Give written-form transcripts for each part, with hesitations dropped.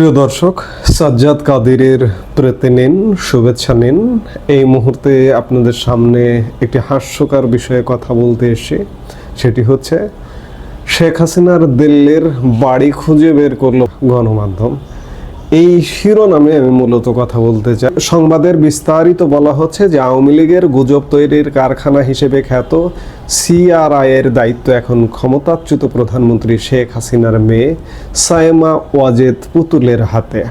প্রিয় দর্শক, সাজ্জাদ কাদেরের প্রতি নিন, শুভেচ্ছা নিন। এই মুহূর্তে আপনাদের সামনে একটি হাস্যকর বিষয়ে কথা বলতে এসেছি। সেটি হচ্ছে শেখ হাসিনার দিল্লির বাড়ি খুঁজে বের করল গণমাধ্যম। এই শিরোনামে আমি মূলত কথা বলতে চাই। সংবাদের বিস্তারিত বলা হচ্ছে যে আওয়ামী লীগের গুজব তৈরির কারখানা হিসেবে খ্যাত সিআরআই এর দায়িত্ব এখন ক্ষমতাচ্যুত প্রধানমন্ত্রী শেখ হাসিনার মেয়ে সাইমা ওয়াজেদ পুতুলের হাতে।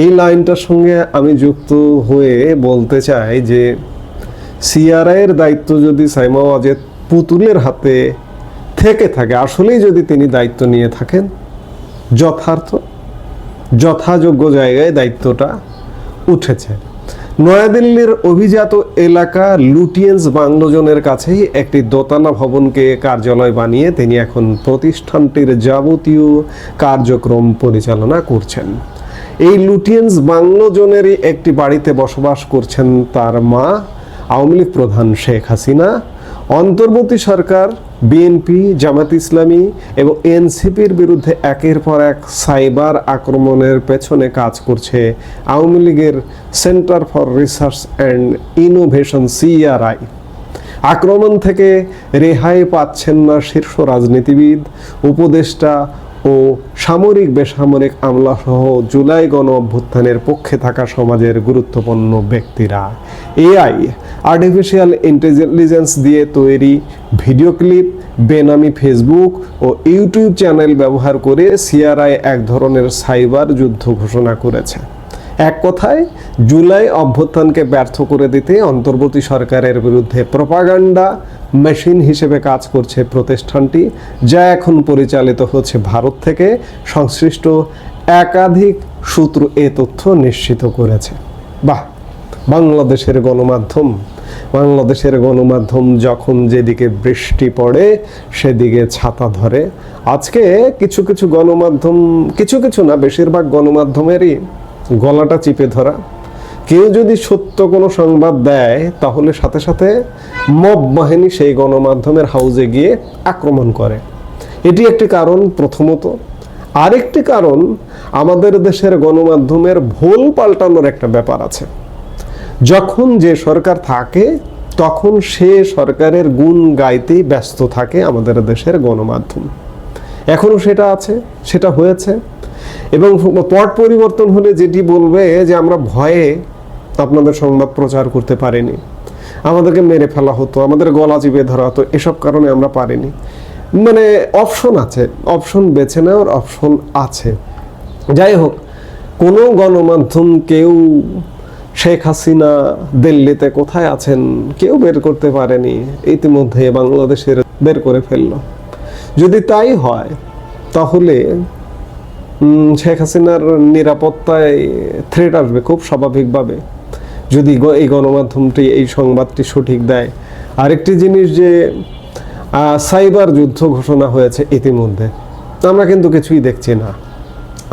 এই লাইনটার সঙ্গে আমি যুক্ত হয়ে বলতে চাই যে সিআরআই এর দায়িত্ব যদি সাইমা ওয়াজেদ পুতুলের হাতে থেকে থাকে, আসলেই যদি তিনি দায়িত্ব নিয়ে থাকেন, যথাযোগ্য জায়গায় দায়িত্বটা উঠেছে। নয়াদিল্লির অভিজাত এলাকা লুটিয়েন্স বাংলো জোনের কাছেই একটি দোতলা ভবনকে কার্যালয় বানিয়ে তিনি এখন প্রতিষ্ঠানটির যাবতীয় কার্যক্রম পরিচালনা করছেন। এই লুটিয়েন্স বাংলো জোনেরই একটি বাড়িতে বসবাস করছেন তার মা, আওয়ামী লীগ প্রধান শেখ হাসিনা। অন্তর্বর্তী সরকার বিএনপি, জামাত ইসলামী এবং এনসিপির বিরুদ্ধে একের পর এক সাইবার আক্রমণের পেছনে কাজ করছে আওয়ামী লীগের centre for research and innovation CRI. আক্রমণ থেকে রেহাই পাচ্ছেন না শীর্ষ রাজনীতিবিদ, উপদেষ্টা ও সামরিক বেসামরিক আমলাসহ জুলাই গণ অভ্যুত্থানের পক্ষে থাকা সমাজের গুরুত্বপূর্ণ ব্যক্তিরা। এআই, আর্টিফিশিয়াল ইন্টেলিজেন্স দিয়ে তৈরি ভিডিও ক্লিপ, বেনামি ফেসবুক ও ইউটিউব চ্যানেল ব্যবহার করে সিআরআই এক ধরনের সাইবার যুদ্ধ ঘোষণা করেছে। এক কথায়, জুলাই অভ্যুত্থানকে ব্যর্থ করে দিতে অন্তর্বর্তী সরকারের বিরুদ্ধে প্রপাগান্ডা মেশিন হিসেবে কাজ করছে প্রতিষ্ঠানটি, যা এখন পরিচালিত হচ্ছে ভারত থেকে। সংশ্লিষ্ট একাধিক সূত্র এ তথ্য নিশ্চিত করেছে। বাংলাদেশের গণমাধ্যম যখন যেদিকে বৃষ্টি পড়ে সেদিকে ছাতা ধরে। আজকে কিছু গণমাধ্যম, কিছু না, বেশিরভাগ গণমাধ্যমেরই গলাটা চিপে ধরা। কেউ যদি সত্য কোনো সংবাদ দেয় তাহলে সাথে সাথে মব বাহিনী সেই গণমাধ্যমের হাউজে গিয়ে আক্রমণ করে। এটি একটি কারণ প্রথমত। আরেকটি কারণ, আমাদের দেশের গণমাধ্যমের ভুল পাল্টানোর একটা ব্যাপার আছে। যখন যে সরকার থাকে তখন সে সরকারের গুণ গাইতেই ব্যস্ত থাকে আমাদের দেশের গণমাধ্যম। এখনো সেটা আছে, সেটা হয়েছে। এবং পট পরিবর্তন হলে যেটি বলবে যে আমরা ভয়ে আপনাদের সংবাদ প্রচার করতে পারিনি, আমাদেরকে মেরে ফেলা হতো, আমাদের গলা চিপে ধরা হতো, এসব কারণে আমরা পারিনি। মানে অপশন আছে, অপশন বেছে নেওয়ার অপশন আছে। যাই হোক, কোনো গণমাধ্যম কেউ শেখ হাসিনা দিল্লিতে কোথায় আছেন কেউ বের করতে পারেনি, ইতিমধ্যে বাংলাদেশের বের করে ফেলল। যদি তাই হয় তাহলে শেখ হাসিনার নিরাপত্তায় থ্রেট আসবে খুব স্বাভাবিকভাবে, যদি এই গণমাধ্যমটি এই সংবাদটি সঠিক দেয়। আরেকটি জিনিস, যে সাইবার যুদ্ধ ঘোষণা হয়েছে ইতিমধ্যে, আমরা কিন্তু কিছুই দেখছি না।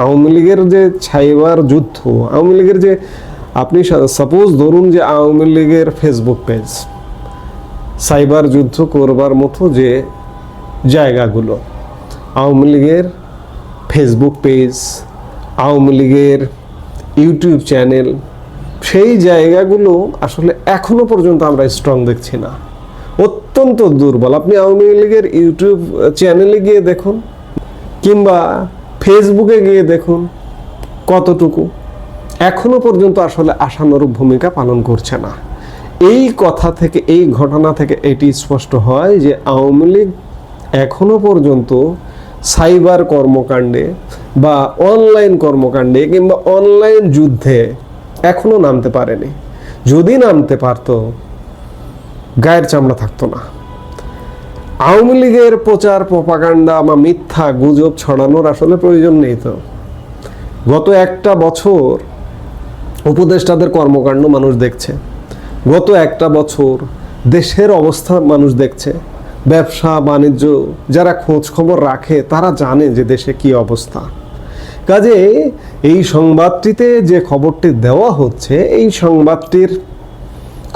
আওয়ামী লীগের যে সাইবার যুদ্ধ, আওয়ামী লীগের যে, আপনি সাপোজ ধরুন যে আওয়ামী লীগের ফেসবুক পেজ, সাইবার যুদ্ধ করবার মতো যে জায়গাগুলো, আওয়ামী লীগের ফেসবুক পেজ, আওয়ামী লীগের ইউটিউব চ্যানেল, সেই জায়গাগুলো আসলে এখনো পর্যন্ত আমরা স্ট্রং দেখছি না, অত্যন্ত দুর্বল। আপনি আওয়ামী লীগের ইউটিউব চ্যানেলে গিয়ে দেখুন কিংবা ফেসবুকে গিয়ে দেখুন কতটুকু এখনো পর্যন্ত আসলে আশানুরূপ ভূমিকা পালন করছে না। এই কথা থেকে, এই ঘটনা থেকে এটি স্পষ্ট হয় যে আওয়ামী লীগ এখনো পর্যন্ত সাইবার কর্মকাণ্ডে বা অনলাইন কর্মকাণ্ডে কিংবা অনলাইন যুদ্ধে এখনো নামতে পারেনি। যদি নামতে পারতো গায়ের চামড়া থাকতো না। আওয়ামী লীগের প্রচার, প্রপাগান্ডা বা মিথ্যা গুজব ছড়ানোর আসলে প্রয়োজন নেই। তো গত একটা বছর উপদেষ্টাদের কর্মকাণ্ড মানুষ দেখছে, গত একটা বছর দেশের অবস্থা মানুষ দেখছে। ব্যবসা বাণিজ্য যারা খোঁজ খবর রাখে তারা জানে যে দেশে কি অবস্থা। কাজে এই সংবাদটিতে যে খবরটি দেওয়া হচ্ছে, এই সংবাদটির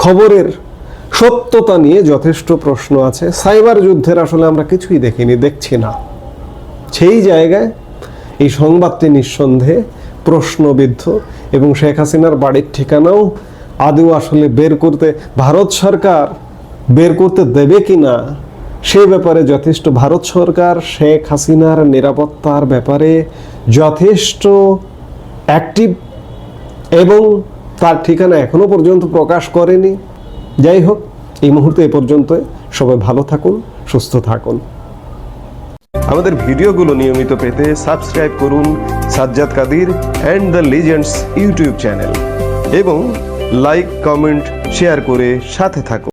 খবরের সত্যতা নিয়ে যথেষ্ট প্রশ্ন আছে। সাইবার যুদ্ধের আসলে আমরা কিছুই দেখিনি, দেখছি না। সেই জায়গায় এই সংবাদটি নিঃসন্দেহে প্রশ্নবিদ্ধ, এবং শেখ হাসিনার বাড়ির ঠিকানাও আদৌ আসলে ভারত সরকার বের করতে দেবে কিনা সেই ব্যাপারে যথেষ্ট, ভারত সরকার শেখ হাসিনার নিরাপত্তার ব্যাপারে যথেষ্ট অ্যাক্টিভ এবং তার ঠিকানা এখনো পর্যন্ত প্রকাশ করেনি। যাই হোক, এই মুহূর্তে এ পর্যন্ত। সবাই ভালো থাকুন, সুস্থ থাকুন। আমাদের ভিডিওগুলো নিয়মিত পেতে সাবস্ক্রাইব করুন Sajjad Kadir and the legends YouTube channel এবং লাইক, কমেন্ট, শেয়ার করে সাথে থাকুন।